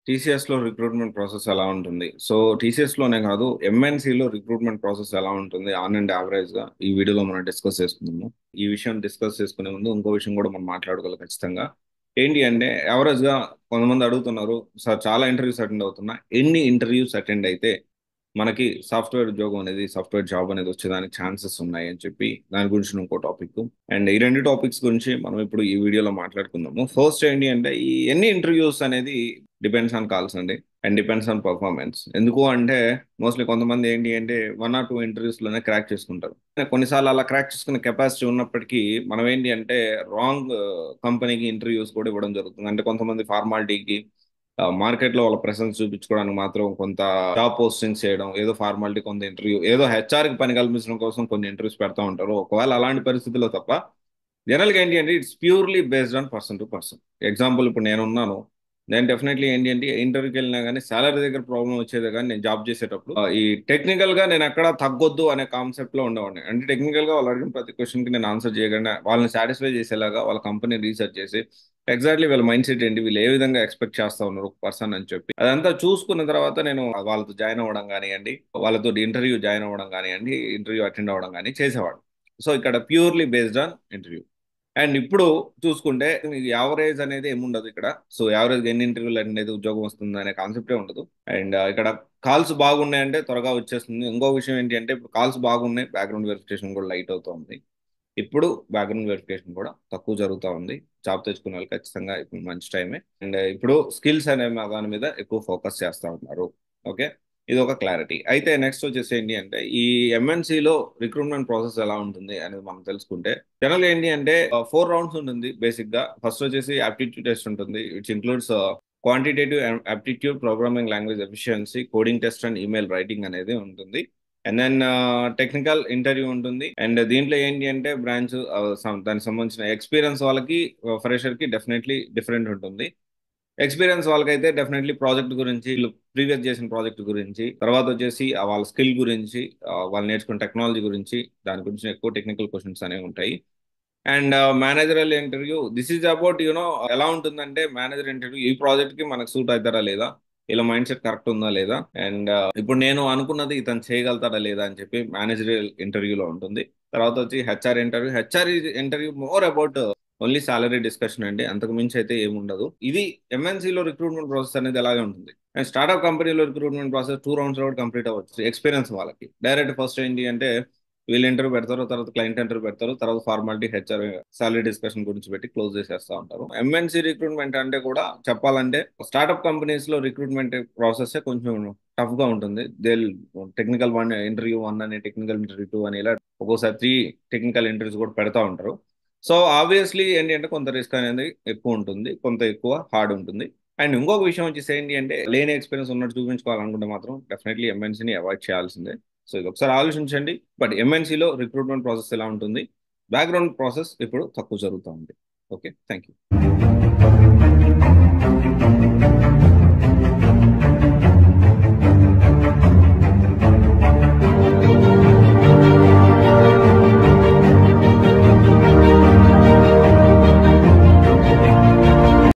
టీసీఎస్లో recruitment process ఎలా ఉంటుంది? So టీసీఎస్లోనే కాదు, ఎంఎన్సీలో రిక్రూట్మెంట్ ప్రాసెస్ ఎలా ఉంటుంది ఆన్ అండ్ యావరేజ్గా ఈ వీడియోలో మనం డిస్కస్ చేసుకుందాము. ఈ విషయం డిస్కస్ చేసుకునే ముందు ఇంకో విషయం కూడా మనం మాట్లాడుకోవాలి ఖచ్చితంగా. ఏంటి అంటే యావరేజ్గా కొంతమంది అడుగుతున్నారు, సార్ చాలా ఇంటర్వ్యూస్ అటెండ్ అవుతున్నా, ఎన్ని ఇంటర్వ్యూస్ అటెండ్ అయితే మనకి సాఫ్ట్వేర్ ఉద్యోగం అనేది, సాఫ్ట్వేర్ జాబ్ అనేది వచ్చేదానికి ఛాన్సెస్ ఉన్నాయి అని చెప్పి దాని గురించి ఇంకో టాపిక్. అండ్ ఈ రెండు టాపిక్స్ గురించి మనం ఇప్పుడు ఈ వీడియోలో మాట్లాడుకుందాము. ఫస్ట్ ఏంటి అంటే ఈ ఎన్ని ఇంటర్వ్యూస్ అనేది డిపెండ్స్ ఆన్ కాల్స్ అండి, అండ్ డిపెండ్స్ ఆన్ పర్ఫార్మెన్స్. ఎందుకు అంటే మోస్ట్లీ కొంతమంది ఏంటి అంటే 1 or 2 ఇంటర్వ్యూస్ లోనే క్రాక్ చేసుకుంటారు. కొన్నిసార్లు అలా క్రాక్ చేసుకునే కెపాసిటీ ఉన్నప్పటికీ మనం ఏంటి అంటే రాంగ్ కంపెనీకి ఇంటర్వ్యూస్ కూడా ఇవ్వడం జరుగుతుంది. అంటే కొంతమంది ఫార్మాలిటీకి మార్కెట్ లో వాళ్ళ ప్రెసెన్స్ చూపించుకోవడానికి మాత్రం కొంత జాబ్ పోస్టింగ్స్ చేయడం, ఏదో ఫార్మాలిటీ, కొంత ఇంటర్వ్యూ, ఏదో హెచ్ఆర్ కి పని కల్పించడం కోసం కొన్ని ఇంటర్వ్యూస్ పెడతా ఉంటారు. ఒకవేళ అలాంటి పరిస్థితుల్లో తప్ప జనరల్గా ఏంటి అంటే it's purely based on person to person. Example ఇప్పుడు నేను ఉన్నాను, నేను డెఫినెట్లీ ఏంటి అంటే ఇంటర్వ్యూకి వెళ్ళినా కానీ సాలరీ దగ్గర ప్రాబ్లం వచ్చేది. కానీ నేను జాబ్ చేసేటప్పుడు ఈ టెక్నికల్ గా నేను ఎక్కడ తగ్గొద్దు అనే కాన్సెప్ట్ లో ఉండేవాడిని. అంటే టెక్నికల్ గా వాళ్ళు అడిగిన ప్రతి క్వశ్చన్ కి నేను ఆన్సర్ చేయగానే వాళ్ళని సాటిస్ఫై చేసేలాగా వాళ్ళ కంపెనీ రీసెర్చ్ చేసి ఎగ్జాక్ట్లీ వీళ్ళ మైండ్ సెట్ ఏంటి, వీళ్ళు ఏ విధంగా ఎక్స్పెక్ట్ చేస్తా ఉన్నారు ఒక పర్సన్ అని చెప్పి అదంతా చూసుకున్న తర్వాత నేను వాళ్ళతో జాయిన్ అవ్వడం కానివ్వండి, వాళ్ళతో ఇంటర్వ్యూ జాయిన్ అవ్వడం కానివ్వండి, ఇంటర్వ్యూ అటెండ్ అవ్వడం కానీ చేసేవాడు. సో ఇక్కడ purely based on interview. And ఇప్పుడు చూసుకుంటే మీకు యావరేజ్ అనేది ఏముండదు ఇక్కడ. సో యావరేజ్ ఎన్ని ఇంటర్వ్యూలు అనేది ఉద్యోగం వస్తుంది అనే కాన్సెప్టే ఉండదు. అండ్ ఇక్కడ కాల్స్ బాగున్నాయంటే త్వరగా వచ్చేస్తుంది. ఇంకో విషయం ఏంటి అంటే ఇప్పుడు కాల్స్ బాగున్నాయి, బ్యాక్గ్రౌండ్ వెరిఫికేషన్ కూడా లైట్ అవుతుంది. ఇప్పుడు బ్యాక్గ్రౌండ్ వెరిఫికేషన్ కూడా తక్కువ జరుగుతూ ఉంది. జాబ్ తెచ్చుకునే వాళ్ళు ఖచ్చితంగా ఇప్పుడు మంచి టైమే. అండ్ ఇప్పుడు స్కిల్స్ అనే దాని మీద ఎక్కువ ఫోకస్ చేస్తూ ఉన్నారు. ఓకే, ఇది ఒక క్లారిటీ. అయితే నెక్స్ట్ వచ్చేసి ఏంటి అంటే ఈ ఎంఎన్సీలో రిక్రూట్మెంట్ ప్రాసెస్ ఎలా ఉంటుంది అనేది మనం తెలుసుకుంటే జనరల్ ఏంటి అంటే 4 రౌండ్స్ ఉంటుంది బేసిక్ గా. ఫస్ట్ వచ్చేసి ఆప్టిట్యూడ్ టెస్ట్ ఉంటుంది, which includes quantitative aptitude, programming language efficiency, coding test and email writing అనేది ఉంటుంది. అండ్ దెన్ టెక్నికల్ ఇంటర్వ్యూ ఉంటుంది. అండ్ దీంట్లో ఏంటి అంటే బ్రాంచ్ దానికి సంబంధించిన ఎక్స్పీరియన్స్ వాళ్ళకి, ఫ్రెషర్ కి డెఫినెట్లీ డిఫరెంట్ ఉంటుంది. ఎక్స్పీరియన్స్ వాళ్ళకైతే డెఫినెట్లీ ప్రాజెక్ట్ గురించి, ప్రీవియస్ చేసిన ప్రాజెక్ట్ గురించి, తర్వాత వచ్చేసి వాళ్ళ స్కిల్ గురించి, వాళ్ళు నేర్చుకున్న టెక్నాలజీ గురించి, దాని గురించి ఎక్కువ టెక్నికల్ క్వశ్చన్స్ అనేవి ఉంటాయి. And managerial interview, this is about ఎలా ఉంటుందంటే మేనేజర్ ఇంటర్వ్యూ ఈ ప్రాజెక్ట్ కి మనకు సూట్ అవుతారా లేదా, ఇలా మైండ్ సెట్ కరెక్ట్ ఉందా లేదా, అండ్ ఇప్పుడు నేను అనుకున్నది ఇతను చేయగలుగుతాడా లేదా అని చెప్పి మేనేజరియల్ ఇంటర్వ్యూలో ఉంటుంది. తర్వాత వచ్చి HR interview. HR interview more about only salary discussion అండి, అంతకు మించి అయితే ఏముండదు. ఇది ఎంఎన్సీలో రిక్రూట్మెంట్ ప్రాసెస్ అనేది అలాగే ఉంటుంది. అండ్ స్టార్ట్అప్ కంపెనీలో రిక్రూట్మెంట్ ప్రాసెస్ 2 rounds లో కంప్లీట్ అవ్వచ్చు. ఎక్స్పీరియన్స్ వాళ్ళకి డైరెక్ట్ ఫస్ట్ ఏంటి అంటే వీళ్ళు ఇంటర్వ్యూ పెడతారు, తర్వాత క్లయింట్ ఇంటర్వ్యూ పెడతారు, తర్వాత ఫార్మాలిటీ హెచ్ఆర్ సాలరీ డిస్కషన్ గురించి పెట్టి క్లోజ్ చేసేస్తా ఉంటారు. ఎంఎన్సీ రిక్రూట్మెంట్ అంటే కూడా చెప్పాలంటే స్టార్ట్అప్ కంపెనీస్ లో రిక్రూట్మెంట్ ప్రాసెస్ కొంచెం టఫ్ గా ఉంటుంది. దే టెక్నికల్ 1 ఇంటర్వ్యూ 1 అని, టెక్నికల్ ఇంటర్వ్యూ 2 అని, ఇలా ఒక్కోసారి 3 టెక్నికల్ ఇంటర్వ్యూస్ కూడా పెడతా ఉంటారు. సో ఆబ్వియస్లీ ఏంటి అంటే కొంత రిస్క్ అనేది ఎక్కువ ఉంటుంది, కొంత ఎక్కువ హార్డ్ ఉంటుంది. అండ్ ఇంకొక విషయం వచ్చేసి ఏంటి అంటే లేని ఎక్స్పీరియన్స్ ఉన్నట్టు చూపించుకోవాలనుకుంటే మాత్రం డెఫినెట్లీ ఎంఎన్సీని అవాయిడ్ చేయాల్సిందే. సో ఇది ఒకసారి ఆలోచించండి. బట్ ఎంఎన్సీలో రిక్రూట్మెంట్ ప్రాసెస్ ఎలా ఉంటుంది, బ్యాక్గ్రౌండ్ ప్రాసెస్ ఇప్పుడు తక్కువ జరుగుతూ ఉంది. Okay, thank you.